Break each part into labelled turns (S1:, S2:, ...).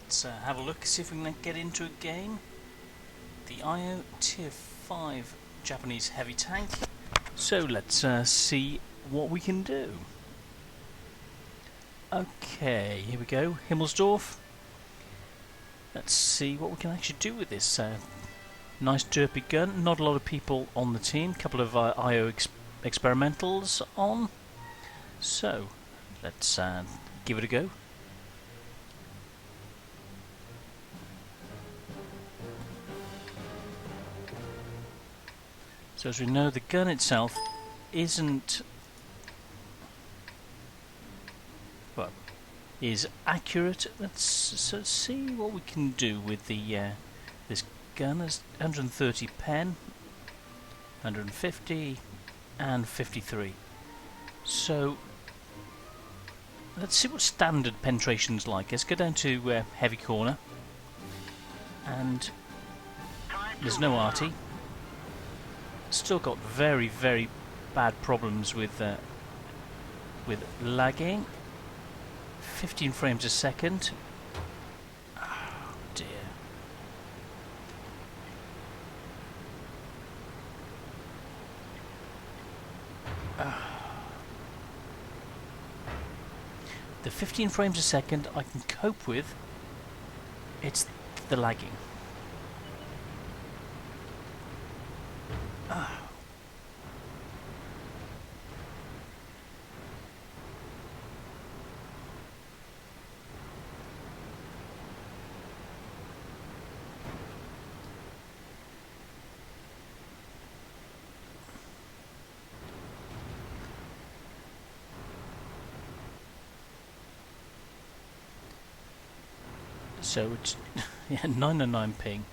S1: Let's have a look, see if we can get into a game. The IO Tier 5 Japanese heavy tank. So let's see what we can do. Okay, here we go, Himmelsdorf. Let's see what we can actually do with this nice derpy gun. Not a lot of people on the team, a couple of IO experimentals on. So let's give it a go. So as we know, the gun itself isn't, well, is accurate. Let's see what we can do with the this gun. Is 130 pen, 150, and 53. So let's see what standard penetration's like. Let's go down to heavy corner, and there's no arty. Still got very, very bad problems with lagging. 15 frames a second. Oh dear. The 15 frames a second I can cope with. It's the lagging. So it's yeah, 909 ping.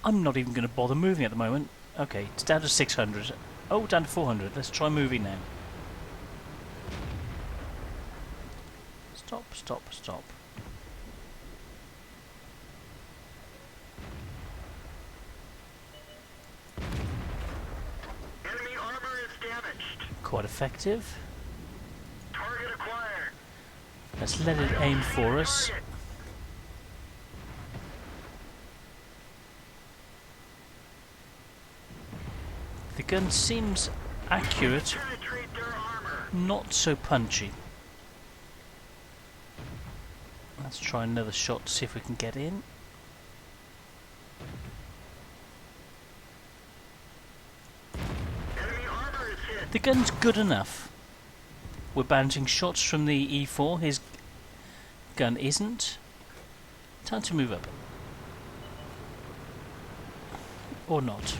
S1: I'm not even going to bother moving at the moment. Okay, it's down to 600. Oh, down to 400. Let's try moving now. Stop, stop, stop.
S2: Enemy armor is damaged.
S1: Quite effective.
S2: Target acquired.
S1: Let's let it aim for us. The gun seems accurate,
S2: Penetrate their armor.
S1: not so punchy. Let's try another shot to see if we can get in.
S2: Enemy armor is hit.
S1: The gun's good enough. We're bouncing shots from the E4, his gun isn't. Time to move up. Or not.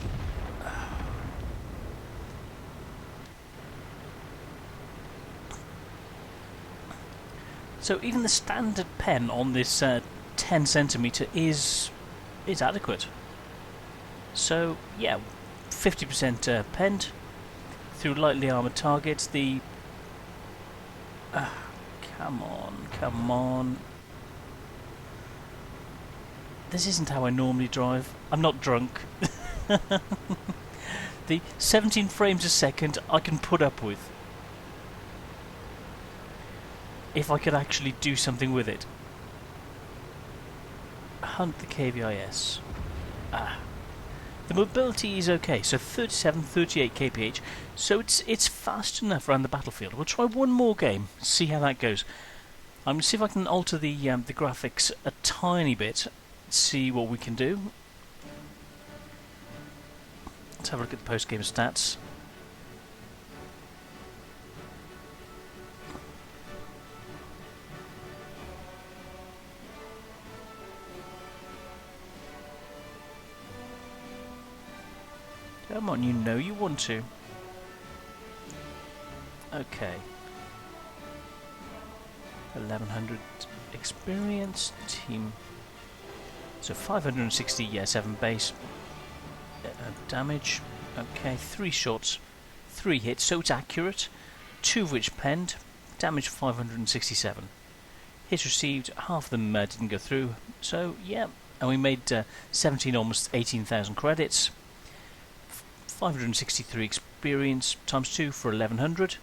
S1: So even the standard pen on this 10cm is adequate. So yeah, 50% penned through lightly armoured targets. The come on. This isn't how I normally drive. I'm not drunk. The 17 frames a second I can put up with, if I could actually do something with it. Hunt the KVIS. The mobility is okay, so 37, 38 kph, so it's fast enough around the battlefield. We'll try one more game, see how that goes. I'm going to see if I can alter the graphics a tiny bit, see what we can do. Let's have a look at the post-game stats. Come on, you know you want to. Okay. 1100 experience, team. So 560, yeah, 7 base damage. Okay, 3 shots, 3 hits, so it's accurate. 2 of which penned, damage 567. Hits received, half of them didn't go through, so yeah. And we made 17, almost 18,000 credits. 563 experience times 2 for 1100.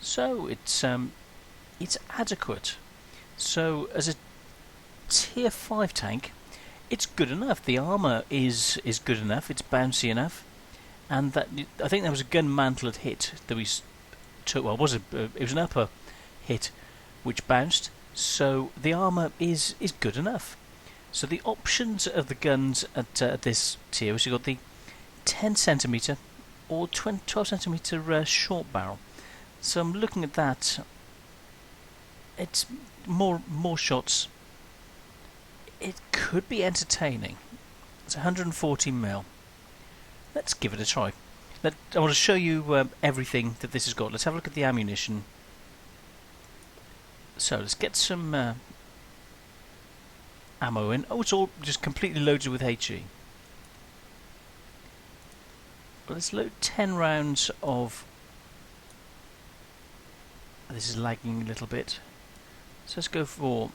S1: So it's it's adequate. So as a tier 5 tank, it's good enough. The armour is good enough, it's bouncy enough, and that I think there was a gun mantlet hit that we took. Well, it was an upper hit which bounced, so the armour is good enough. So the options of the guns at this tier is you've got the 10cm or 12cm short barrel. So I'm looking at that. It's more shots. It could be entertaining. It's 140mm. Let's give it a try. I want to show you everything that this has got. Let's have a look at the ammunition. So let's get some ammo in. Oh, it's all just completely loaded with HE. Let's load 10 rounds of... This is lagging a little bit. So let's go for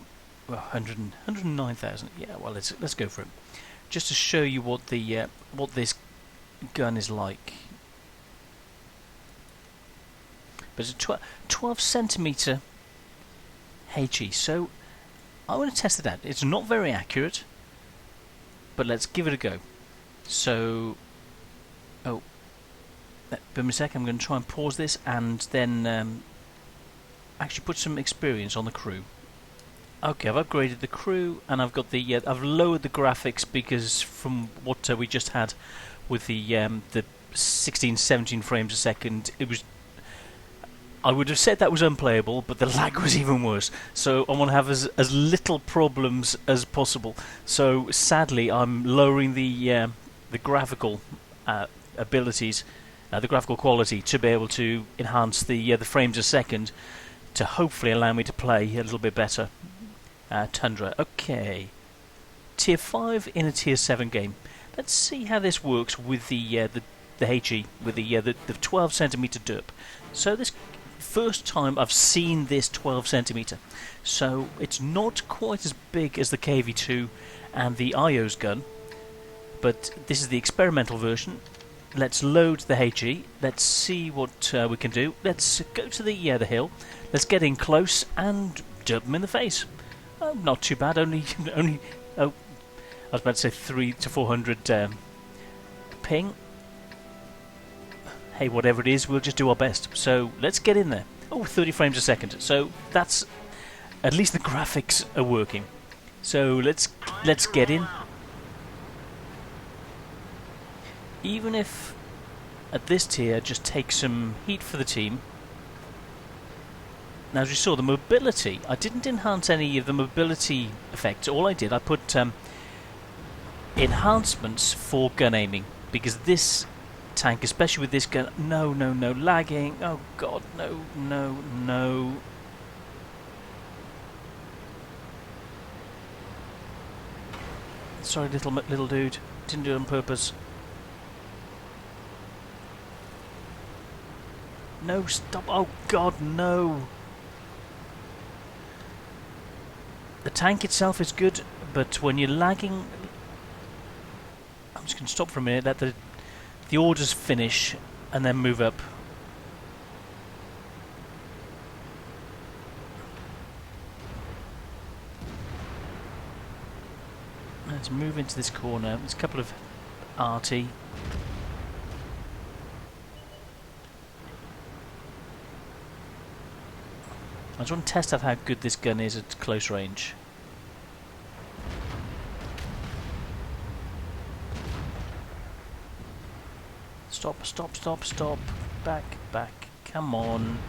S1: 109,000. Yeah, well, let's go for it. Just to show you what this gun is like. But it's a 12cm HE, so I want to test it out. It's not very accurate, but let's give it a go. So, give me a sec. I'm going to try and pause this and then actually put some experience on the crew. Okay, I've upgraded the crew and I've got the I've lowered the graphics because from what we just had with the 16-17 frames a second, it was. I would have said that was unplayable, but the lag was even worse. So I want to have as little problems as possible. So sadly, I'm lowering the graphical abilities, the graphical quality, to be able to enhance the frames a second, to hopefully allow me to play a little bit better. Tundra. Okay. Tier 5 in a Tier 7 game. Let's see how this works with the HE, with the 12cm derp. So this first time I've seen this 12cm. So it's not quite as big as the KV2 and the IO's gun, but this is the experimental version. Let's load the HE. Let's see what we can do. Let's go to the hill. Let's get in close and derp them in the face. Oh, not too bad. Only. Oh, I was about to say 300 to 400 ping. Hey, whatever it is, we'll just do our best. So let's get in there. Oh, 30 frames a second. So that's at least the graphics are working. So let's get in. Even if at this tier just take some heat for the team. Now, as you saw, the mobility, I didn't enhance any of the mobility effects. All I did, I put enhancements for gun aiming, because this tank, especially with this gun, no, lagging, oh god, no. Sorry, little dude, didn't do it on purpose. No, stop, oh god, no. The tank itself is good, but when you're lagging, I'm just going to stop for a minute, let the orders finish, and then move up. Let's move into this corner. There's a couple of RT. I just want to test out how good this gun is at close range. Stop. Back. Come on.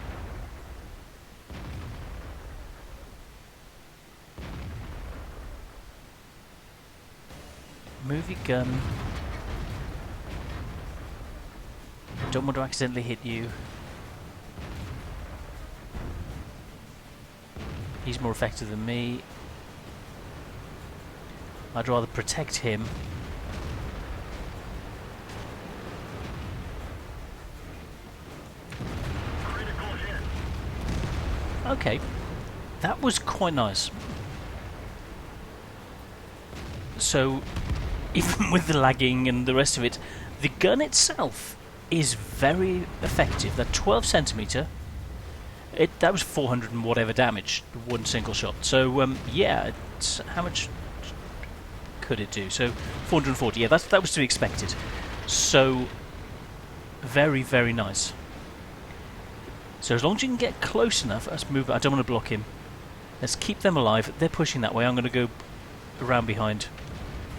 S1: Move your gun. Don't want to accidentally hit you. He's more effective than me. I'd rather protect him. Okay, that was quite nice. So, even with the lagging and the rest of it, the gun itself is very effective. That 12cm, that was 400 and whatever damage, one single shot. So yeah, how much could it do? So 440. Yeah, that was to be expected. So very, very nice. So as long as you can get close enough, let's move. I don't want to block him. Let's keep them alive. They're pushing that way. I'm going to go around behind.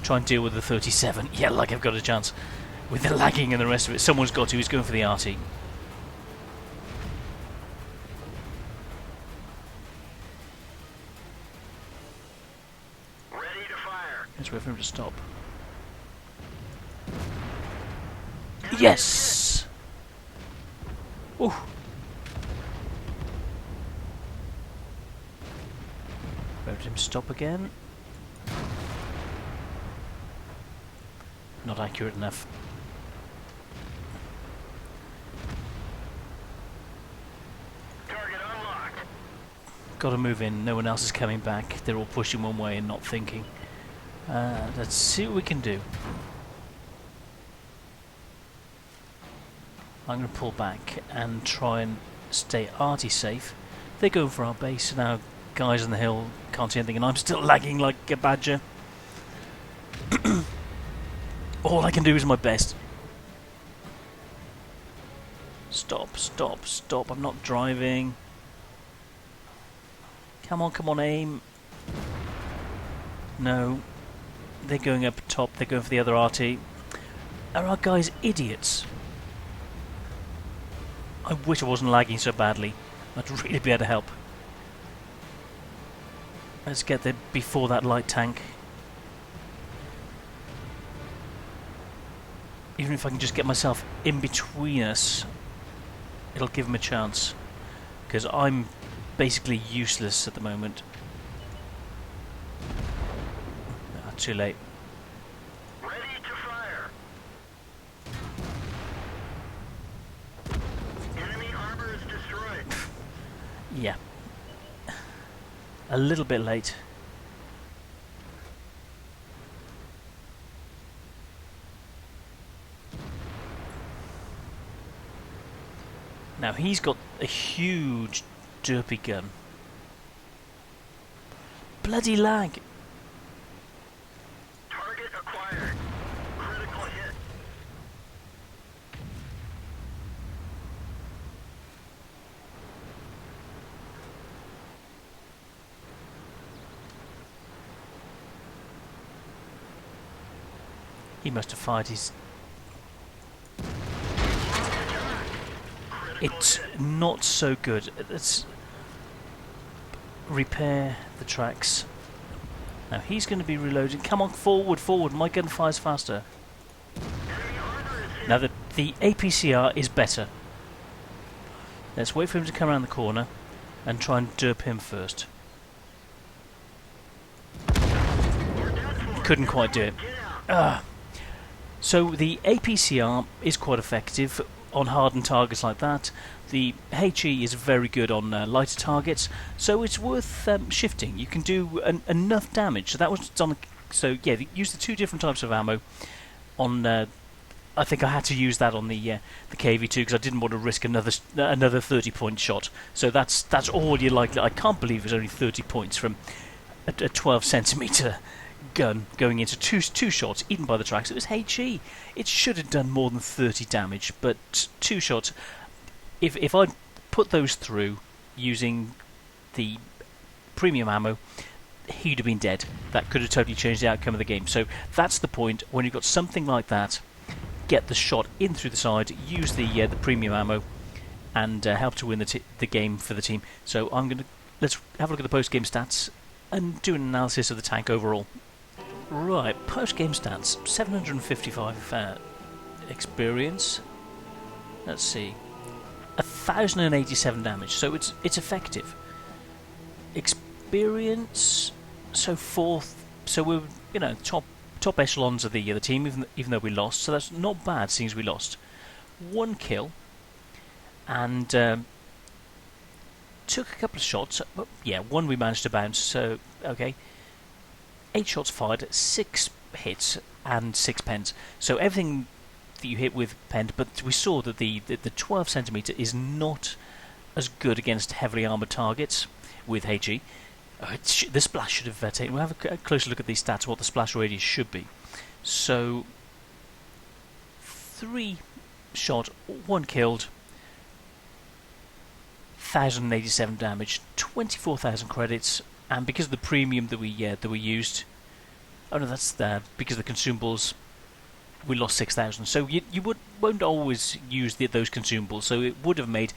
S1: Try and deal with the 37. Yeah, like I've got a chance. With the lagging and the rest of it. Someone's got to. He's going for the RT.
S2: Ready to fire.
S1: Let's wait for him to stop. Yes! Ooh. Let him stop again. Not accurate enough.
S2: Target unlocked.
S1: Got to move in. No one else is coming back. They're all pushing one way and not thinking. Let's see what we can do. I'm going to pull back and try and stay arty safe. They're going for our base now. Guys on the hill can't see anything, and I'm still lagging like a badger. All I can do is my best. Stop, stop, stop. I'm not driving. Come on, aim. No. They're going up top. They're going for the other RT. Are our guys idiots? I wish I wasn't lagging so badly. I'd really be able to help. Let's get there before that light tank. Even if I can just get myself in between us, it'll give him a chance. Because I'm basically useless at the moment. Too late.
S2: Ready to fire. Enemy armor is destroyed.
S1: Yeah. A little bit late. Now he's got a huge derpy gun. Bloody lag.
S2: Target acquired. Critical hit.
S1: He must have fired his... It's not so good. Let's repair the tracks. Now he's going to be reloading. Come on, forward, forward. My gun fires faster. Now the APCR is better. Let's wait for him to come around the corner and try and derp him first. Couldn't quite do it. So the APCR is quite effective on hardened targets like that. The HE is very good on lighter targets, so it's worth shifting. You can do enough damage. So that was on. So yeah, use the two different types of ammo. On I think I had to use that on the KV2 because I didn't want to risk another 30-point shot. So that's all you're likely. I can't believe it's only 30 points from a 12-centimeter gun going into two shots, eaten by the tracks. It was HE. It should have done more than 30 damage, but 2 shots. If I'd put those through using the premium ammo, he'd have been dead. That could have totally changed the outcome of the game. So that's the point. When you've got something like that, get the shot in through the side, use the premium ammo, and help to win the game for the team. So let's have a look at the post-game stats and do an analysis of the tank overall. Right, post-game stats, 755 experience. Let's see, 1,087 damage. So it's effective. Experience, so 4th. So we're top echelons of the team, even though we lost. So that's not bad, seeing as we lost. 1 kill, and took a couple of shots. But yeah, 1 we managed to bounce. So okay. 8 shots fired, 6 hits, and 6 pens. So everything that you hit with penned, but we saw that the 12 centimeter is not as good against heavily armoured targets with HE. The splash should have taken. We'll have a closer look at these stats, what the splash radius should be. So, 3 shot, 1 killed, 1,087 damage, 24,000 credits, and because of the premium that we used, oh no, that's because of the consumables, we lost 6,000. So you won't always use those consumables. So it would have made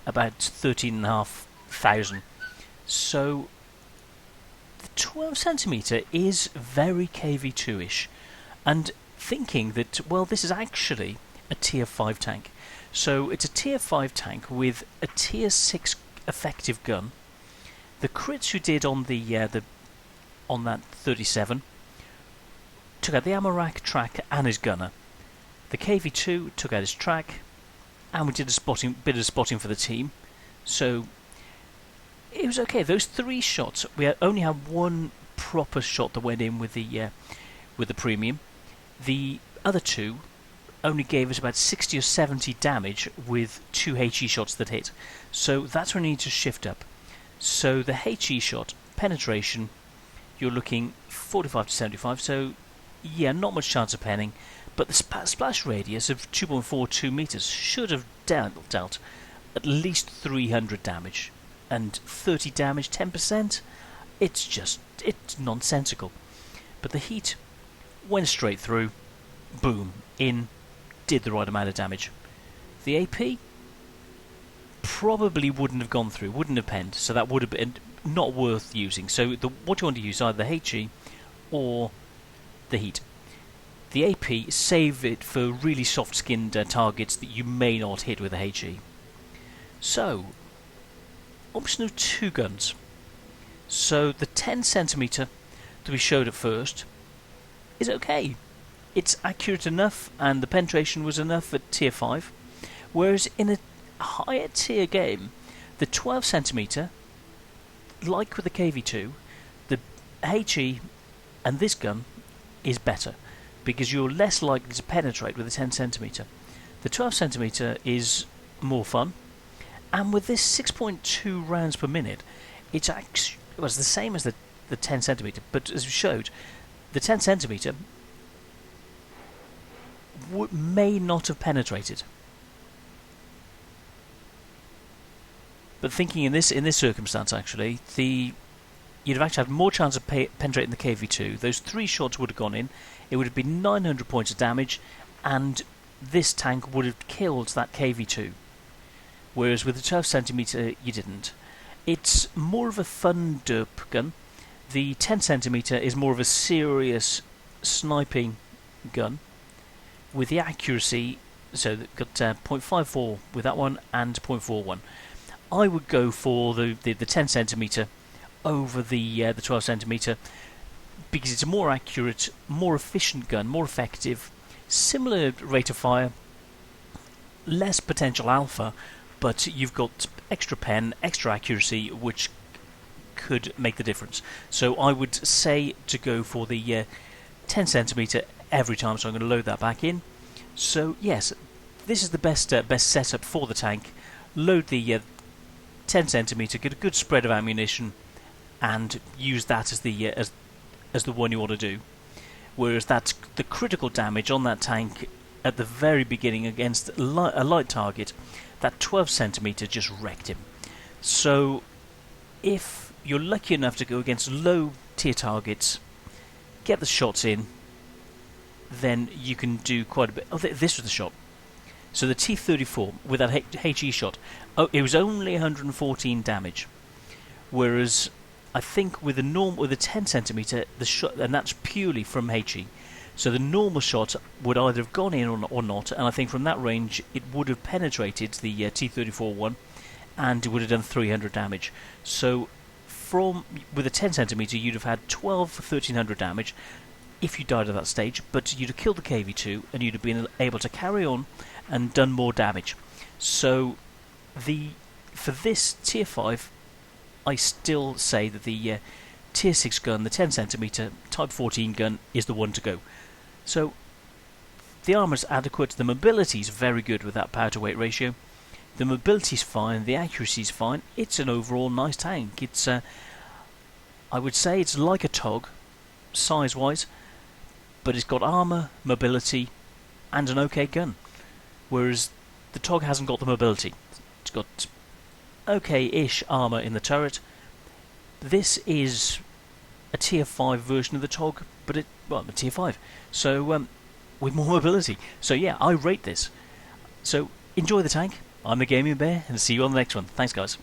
S1: about 13,500. So the 12 centimeter is very KV2-ish, and thinking that, well, this is actually a tier 5 tank. So it's a tier 5 tank with a tier 6 effective gun. The crits you did on on that 37 took out the ammo rack, track, and his gunner. The KV2 took out his track, and we did a bit of spotting for the team. So it was okay. Those 3 shots, we only had 1 proper shot that went in with the premium. The other 2 only gave us about 60 or 70 damage with 2 HE shots that hit. So that's when we need to shift up. So the HE shot, penetration, you're looking 45 to 75, so yeah, not much chance of penning, but the splash radius of 2.42 meters should have dealt at least 300 damage, and 30 damage, 10%, it's nonsensical. But the heat went straight through, boom, in, did the right amount of damage. The AP probably wouldn't have gone through, wouldn't have penned, so that would have been not worth using. So what you want to use, either the HE or the heat. The AP, save it for really soft-skinned targets that you may not hit with the HE. So, option of 2 guns. So the 10 centimeter that we showed at first is okay. It's accurate enough, and the penetration was enough at tier 5. Whereas in a higher tier game, the 12 centimeter, like with the KV2, the HE and this gun is better, because you're less likely to penetrate with a 10 centimeter. The 12 centimeter is more fun, and with this 6.2 rounds per minute, it was the same as the 10 centimeter, but as we showed, the 10 centimeter may not have penetrated. But thinking in this circumstance, actually, you'd have actually had more chance of penetrating the KV2. Those 3 shots would have gone in. It would have been 900 points of damage, and this tank would have killed that KV2. Whereas with the 12 centimeter, you didn't. It's more of a fun derp gun. The 10 centimeter is more of a serious sniping gun, with the accuracy. So they've got 0.54 with that one and 0.41. I would go for the 10 centimeter over the 12 centimeter, because it's a more accurate, more efficient gun, more effective, similar rate of fire, less potential alpha, but you've got extra pen, extra accuracy, which could make the difference. So I would say to go for the 10 centimeter every time. So I'm going to load that back in. So yes, this is the best setup for the tank. Load the 10 centimeter, get a good spread of ammunition, and use that as the one you want to do. Whereas that's the critical damage on that tank at the very beginning against a light target. That 12 centimeter just wrecked him. So if you're lucky enough to go against low tier targets, get the shots in, then you can do quite a bit. Oh, this was the shot. So the T-34 with that HE shot, it was only 114 damage. Whereas I think with the 10 centimeter, the shot, and that's purely from HE. So the normal shot would either have gone in or not, and I think from that range it would have penetrated the T-34 one, and it would have done 300 damage. So with a 10 centimeter, you'd have had 1,300 damage if you died at that stage, but you'd have killed the KV2 and you'd have been able to carry on and done more damage. So for this tier 5, I still say that the tier 6 gun, the 10 centimeter Type 14 gun, is the one to go. So the armour's adequate, the mobility's very good with that power to weight ratio. The mobility's fine, the accuracy's fine. It's an overall nice tank. It's, I would say it's like a TOG, size-wise, but it's got armour, mobility, and an okay gun. Whereas the TOG hasn't got the mobility. It's got okay-ish armour in the turret. This is a tier 5 version of the TOG, but a tier 5. So, with more mobility. So yeah, I rate this. So, enjoy the tank. I'm the Gaming Bear, and see you on the next one. Thanks, guys.